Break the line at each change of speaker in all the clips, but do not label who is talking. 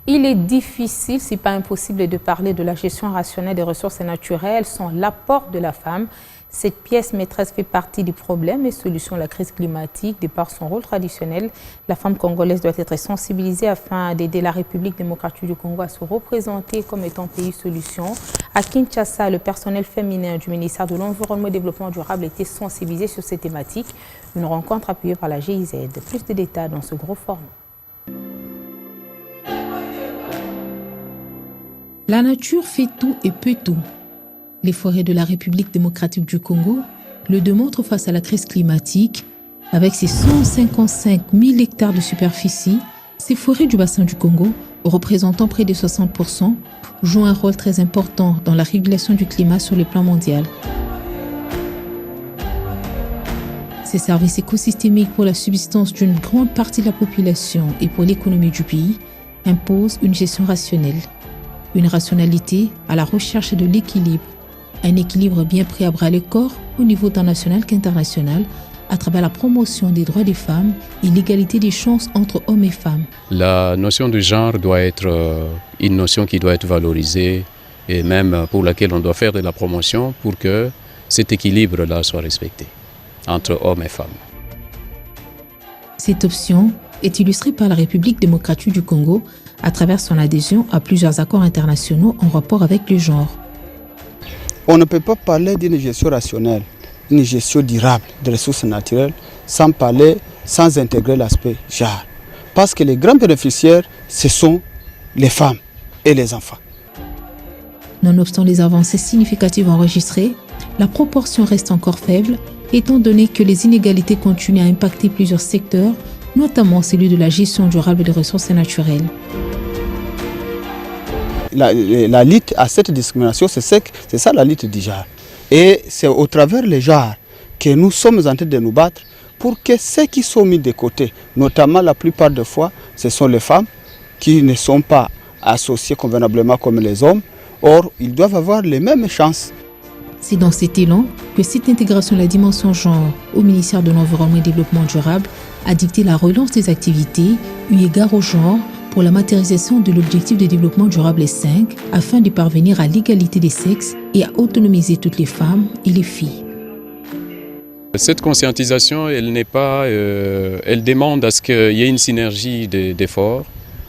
Il est difficile, si pas impossible, de parler de la gestion rationnelle des ressources naturelles sans l'apport de la femme. Cette pièce maîtresse fait partie du problème et solution à la crise climatique. De par son rôle traditionnel, la femme congolaise doit être sensibilisée afin d'aider la République démocratique du Congo à se représenter comme étant pays solution. À Kinshasa, le personnel féminin du ministère de l'Environnement et du Développement durable a été sensibilisé sur ces thématiques. Une rencontre appuyée par la GIZ. Plus de détails dans ce gros format.
La nature fait tout et peut tout. Les forêts de la République démocratique du Congo le démontrent face à la crise climatique. Avec ses 155 000 hectares de superficie, ces forêts du bassin du Congo, représentant près de 60%, jouent un rôle très important dans la régulation du climat sur le plan mondial. Ces services écosystémiques pour la subsistance d'une grande partie de la population et pour l'économie du pays imposent une gestion rationnelle. Une rationalité à la recherche de l'équilibre. Un équilibre bien pris à bras le corps au niveau tant national qu'international à travers la promotion des droits des femmes et l'égalité des chances entre hommes et femmes.
La notion de genre doit être une notion qui doit être valorisée et même pour laquelle on doit faire de la promotion pour que cet équilibre-là soit respecté entre hommes et femmes.
Cette option est illustrée par la République démocratique du Congo à travers son adhésion à plusieurs accords internationaux en rapport avec le genre.
On ne peut pas parler d'une gestion rationnelle, une gestion durable des ressources naturelles sans intégrer l'aspect genre. Parce que les grands bénéficiaires, ce sont les femmes et les enfants.
Nonobstant les avancées significatives enregistrées, la proportion reste encore faible, étant donné que les inégalités continuent à impacter plusieurs secteurs, notamment celui de la gestion durable des ressources naturelles.
La lutte à cette discrimination, c'est ça la lutte du genre. Et c'est au travers les genres que nous sommes en train de nous battre pour que ceux qui sont mis de côté, notamment la plupart des fois, ce sont les femmes qui ne sont pas associées convenablement comme les hommes. Or, ils doivent avoir les mêmes chances.
C'est dans cet élan que cette intégration de la dimension genre au ministère de l'Environnement et du Développement durable a dicté la relance des activités eu égard au genre pour la matérialisation de l'objectif de développement durable 5 afin de parvenir à l'égalité des sexes et à autonomiser toutes les femmes et les filles.
Cette conscientisation, elle demande à ce qu'il y ait une synergie d'efforts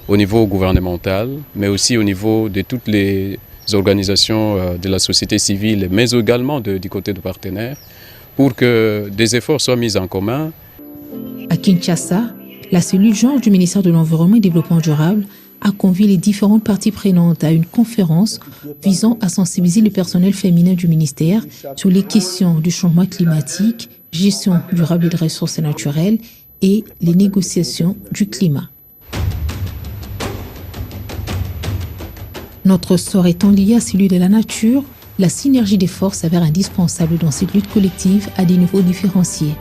au niveau gouvernemental, mais aussi au niveau de toutes les organisations de la société civile, mais également du côté de partenaires, pour que des efforts soient mis en commun.
À Kinshasa, la cellule genre du ministère de l'Environnement et du Développement durable a convié les différentes parties prenantes à une conférence visant à sensibiliser le personnel féminin du ministère sur les questions du changement climatique, gestion durable des ressources naturelles et les négociations du climat. Notre sort étant lié à celui de la nature, la synergie des forces s'avère indispensable dans cette lutte collective à des niveaux différenciés.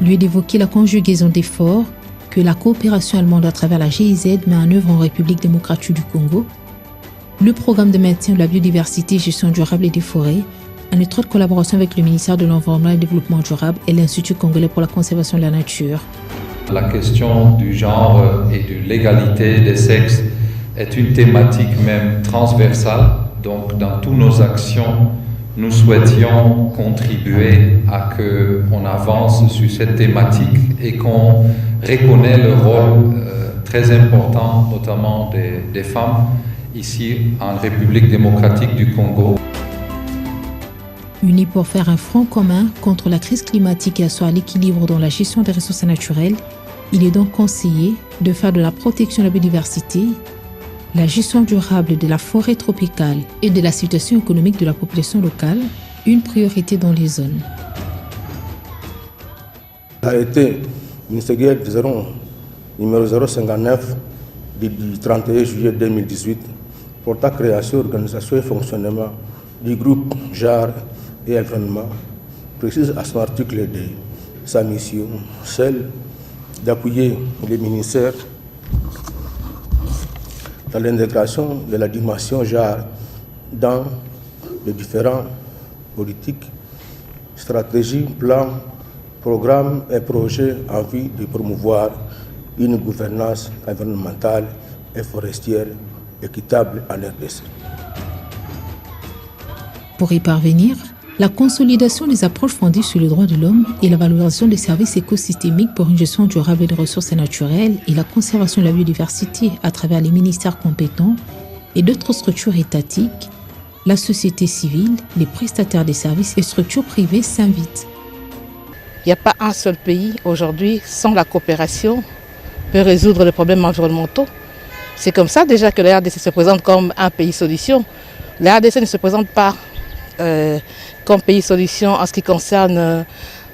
Lieu d'évoquer la conjugaison d'efforts que la coopération allemande à travers la GIZ met en œuvre en République démocratique du Congo, le programme de maintien de la biodiversité, gestion durable et des forêts, en étroite collaboration avec le ministère de l'Environnement et du Développement durable et l'Institut congolais pour la conservation de la nature.
La question du genre et de l'égalité des sexes est une thématique même transversale, donc dans toutes nos actions, nous souhaitions contribuer à qu'on avance sur cette thématique et qu'on reconnaît le rôle très important, notamment des femmes, ici en République démocratique du Congo.
Unis pour faire un front commun contre la crise climatique et asseoir l'équilibre dans la gestion des ressources naturelles, il est donc conseillé de faire de la protection de la biodiversité, la gestion durable de la forêt tropicale et de la situation économique de la population locale une priorité dans les zones.
L'arrêté ministériel numéro 059 du 31 juillet 2018 portant création, organisation et fonctionnement du groupe genre et environnement précise à son article 2 sa mission, celle d'appuyer les ministères dans l'intégration de la dimension genre dans les différentes politiques, stratégies, plans, programmes et projets en vue de promouvoir une gouvernance environnementale et forestière équitable en RDC.
Pour y parvenir, la consolidation des approches fondées sur les droits de l'homme et la valorisation des services écosystémiques pour une gestion durable des ressources naturelles et la conservation de la biodiversité à travers les ministères compétents et d'autres structures étatiques, la société civile, les prestataires des services et structures privées s'invitent.
Il n'y a pas un seul pays aujourd'hui sans la coopération peut résoudre les problèmes environnementaux. C'est comme ça déjà que la RDC se présente comme un pays solution. La RDC ne se présente pas comme pays solution en ce qui concerne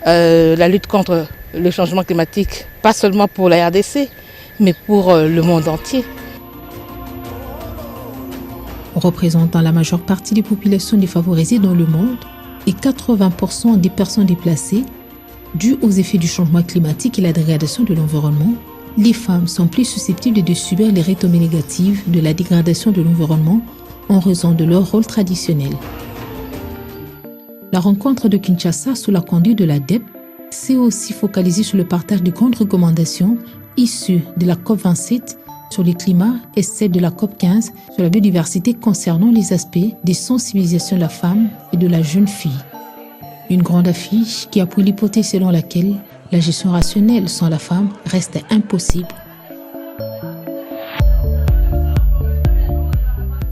la lutte contre le changement climatique, pas seulement pour la RDC, mais pour le monde entier.
Représentant la majeure partie des populations défavorisées dans le monde et 80% des personnes déplacées, dues aux effets du changement climatique et la dégradation de l'environnement, les femmes sont plus susceptibles de subir les retombées négatives de la dégradation de l'environnement en raison de leur rôle traditionnel. La rencontre de Kinshasa sous la conduite de l'ADEP s'est aussi focalisée sur le partage de grandes recommandations issues de la COP27 sur le climat et celle de la COP15 sur la biodiversité concernant les aspects des sensibilisations de la femme et de la jeune fille. Une grande affiche qui appuie l'hypothèse selon laquelle la gestion rationnelle sans la femme reste impossible.